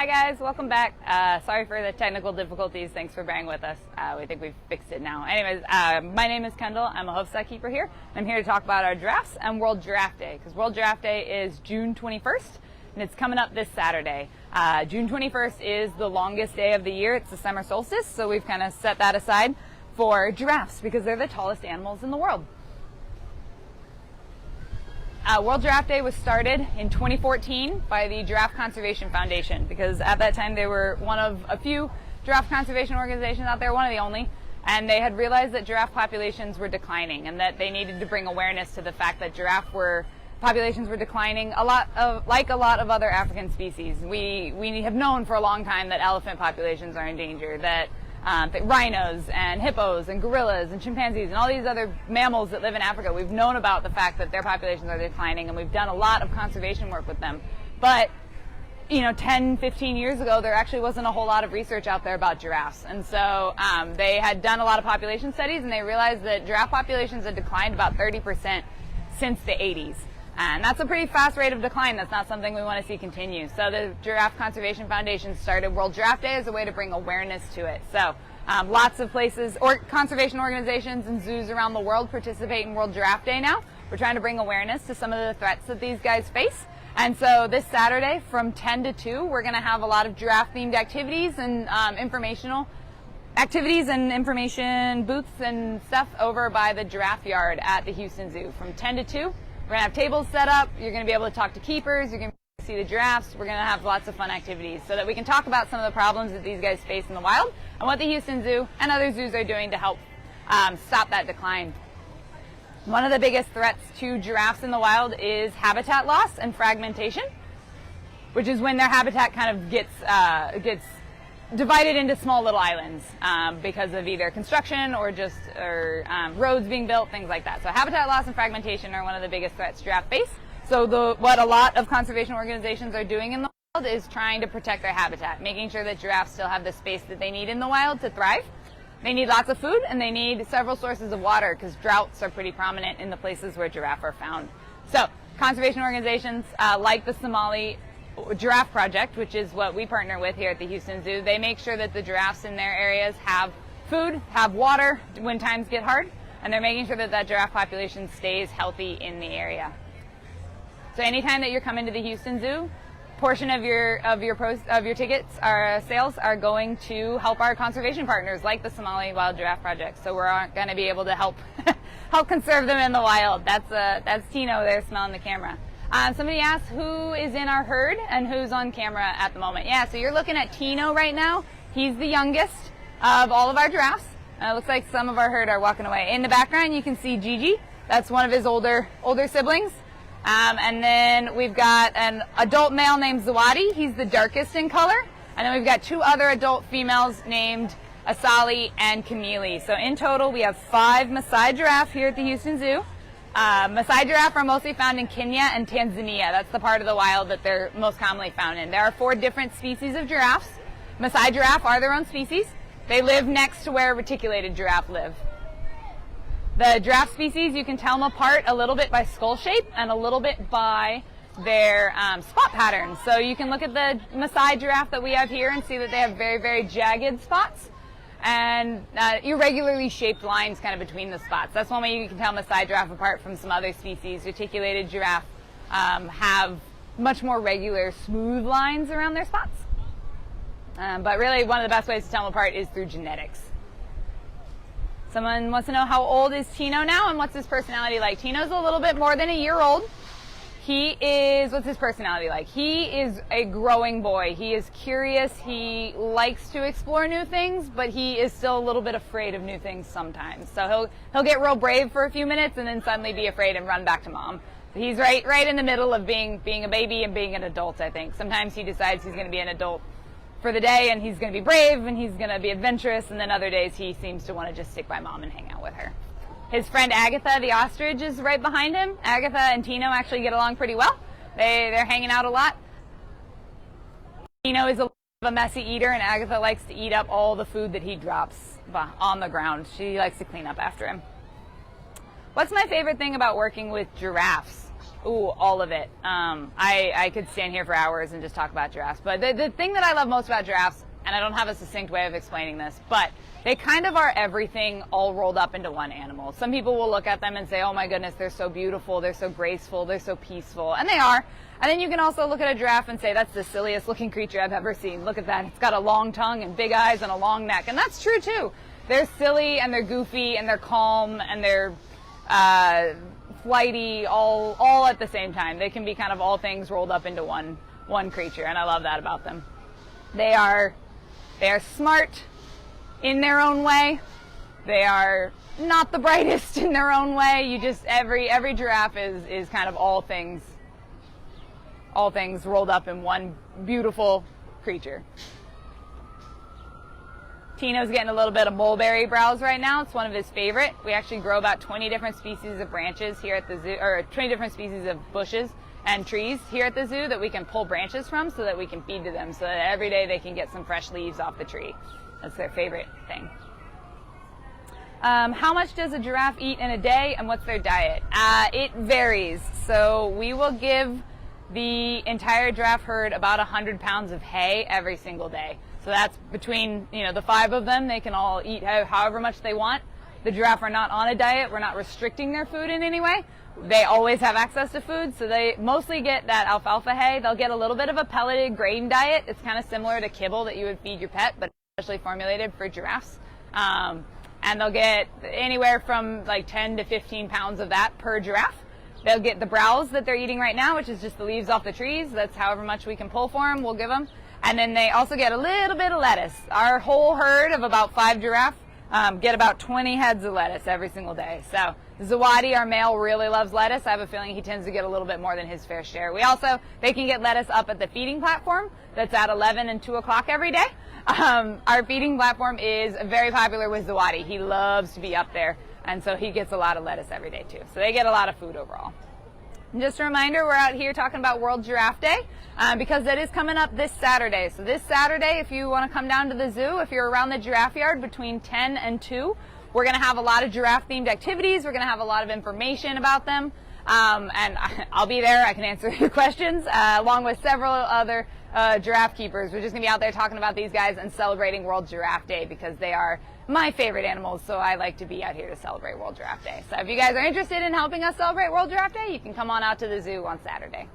Hi guys, welcome back. Sorry for the technical difficulties. Thanks for bearing with us. We think we've fixed it now. Anyways, my name is Kendall. I'm a Hoofstock keeper here. I'm here to talk about our giraffes and World Giraffe Day, because World Giraffe Day is June 21st, and it's coming up this Saturday. June 21st is the longest day of the year. It's the summer solstice, so we've kind of set that aside for giraffes because they're the tallest animals in the world. World Giraffe Day was started in 2014 by the Giraffe Conservation Foundation, because at that time they were one of a few giraffe conservation organizations out there, one of the only, and they had realized that giraffe populations were declining and that they needed to bring awareness to the fact that populations were declining like a lot of other African species. We have known for a long time that elephant populations are in danger, that rhinos and hippos and gorillas and chimpanzees and all these other mammals that live in Africa, we've known about the fact that their populations are declining, and we've done a lot of conservation work with them. But 10, 15 years ago, there actually wasn't a whole lot of research out there about giraffes. And so they had done a lot of population studies, and they realized that giraffe populations had declined about 30% since the 80s. And that's a pretty fast rate of decline. That's not something we want to see continue. So the Giraffe Conservation Foundation started World Giraffe Day as a way to bring awareness to it. So lots of places, or conservation organizations and zoos around the world participate in World Giraffe Day now. We're trying to bring awareness to some of the threats that these guys face. And so this Saturday from 10 to 2, we're going to have a lot of giraffe-themed activities and information booths and stuff over by the giraffe yard at the Houston Zoo from 10 to 2. We're going to have tables set up. You're going to be able to talk to keepers. You're going to be able to see the giraffes. We're going to have lots of fun activities so that we can talk about some of the problems that these guys face in the wild and what the Houston Zoo and other zoos are doing to help stop that decline. One of the biggest threats to giraffes in the wild is habitat loss and fragmentation, which is when their habitat kind of gets divided into small little islands because of either construction or roads being built, things like that. So habitat loss and fragmentation are one of the biggest threats giraffes face. So what a lot of conservation organizations are doing in the wild is trying to protect their habitat, making sure that giraffes still have the space that they need in the wild to thrive. They need lots of food, and they need several sources of water, because droughts are pretty prominent in the places where giraffe are found. So conservation organizations like the Somali Giraffe Project, which is what we partner with here at the Houston Zoo, they make sure that the giraffes in their areas have food, have water when times get hard, and they're making sure that that giraffe population stays healthy in the area. So anytime that you're coming to the Houston Zoo, portion of your tickets, our sales are going to help our conservation partners like the Somali Wild Giraffe Project. So we're going to be able to help conserve them in the wild. That's Tino there smelling the camera. Somebody asked who is in our herd and who's on camera at the moment. Yeah, so you're looking at Tino right now. He's the youngest of all of our giraffes. It looks like some of our herd are walking away. In the background, you can see Gigi. That's one of his older siblings. And then we've got an adult male named Zawadi. He's the darkest in color. And then we've got two other adult females named Asali and Camille. So in total, we have 5 Maasai giraffe here at the Houston Zoo. Maasai giraffe are mostly found in Kenya and Tanzania. That's the part of the wild that they're most commonly found in. There are 4 different species of giraffes. Maasai giraffe are their own species. They live next to where reticulated giraffe live. The giraffe species, you can tell them apart a little bit by skull shape and a little bit by their spot patterns. So you can look at the Maasai giraffe that we have here and see that they have very, very jagged spots and irregularly shaped lines kind of between the spots. That's one way you can tell Maasai giraffe apart from some other species. Reticulated giraffe have much more regular, smooth lines around their spots. But really, one of the best ways to tell them apart is through genetics. Someone wants to know how old is Tino now and what's his personality like. Tino's a little bit more than a year old. What's his personality like? He is a growing boy. He is curious. He likes to explore new things, but he is still a little bit afraid of new things sometimes. So he'll get real brave for a few minutes and then suddenly be afraid and run back to mom. He's right in the middle of being a baby and being an adult, I think. Sometimes he decides he's going to be an adult for the day and he's going to be brave and he's going to be adventurous, and then other days he seems to want to just stick by mom and hang out with her. His friend Agatha the ostrich is right behind him. Agatha and Tino actually get along pretty well. They're hanging out a lot. Tino is a messy eater, and Agatha likes to eat up all the food that he drops on the ground. She likes to clean up after him. What's my favorite thing about working with giraffes? Ooh, all of it. I could stand here for hours and just talk about giraffes. But the thing that I love most about giraffes, and I don't have a succinct way of explaining this, but they kind of are everything all rolled up into one animal. Some people will look at them and say, oh my goodness, they're so beautiful, they're so graceful, they're so peaceful. And they are. And then you can also look at a giraffe and say, that's the silliest looking creature I've ever seen. Look at that. It's got a long tongue and big eyes and a long neck. And that's true too. They're silly and they're goofy and they're calm and they're flighty all at the same time. They can be kind of all things rolled up into one creature, and I love that about them. They are smart in their own way. They are not the brightest in their own way. You just every giraffe is kind of all things rolled up in one beautiful creature. Tino's getting a little bit of mulberry browse right now. It's one of his favorite. We actually grow about 20 different species of branches here at the zoo, or 20 different species of bushes and trees here at the zoo that we can pull branches from so that we can feed to them, so that every day they can get some fresh leaves off the tree. That's their favorite thing. How much does a giraffe eat in a day, and what's their diet? It varies. So we will give the entire giraffe herd about 100 pounds of hay every single day. So that's between, the 5 of them. They can all eat however much they want. The giraffe are not on a diet. We're not restricting their food in any way. They always have access to food, so they mostly get that alfalfa hay. They'll get a little bit of a pelleted grain diet. It's kind of similar to kibble that you would feed your pet, but especially formulated for giraffes. And they'll get anywhere from like 10 to 15 pounds of that per giraffe. They'll get the browse that they're eating right now, which is just the leaves off the trees. That's however much we can pull for them, we'll give them. And then they also get a little bit of lettuce. Our whole herd of about 5 giraffes get about 20 heads of lettuce every single day. So Zawadi, our male, really loves lettuce. I have a feeling he tends to get a little bit more than his fair share. They can get lettuce up at the feeding platform that's at 11 and 2 o'clock every day. Our feeding platform is very popular with Zawadi. He loves to be up there, and so he gets a lot of lettuce every day too. So they get a lot of food overall. And just a reminder, we're out here talking about World Giraffe Day because that is coming up this Saturday. So this Saturday, if you want to come down to the zoo, if you're around the giraffe yard between 10 and 2, we're going to have a lot of giraffe-themed activities. We're going to have a lot of information about them. And I'll be there. I can answer your questions along with several other giraffe keepers. We're just going to be out there talking about these guys and celebrating World Giraffe Day because they are my favorite animals, so I like to be out here to celebrate World Giraffe Day. So if you guys are interested in helping us celebrate World Giraffe Day, you can come on out to the zoo on Saturday.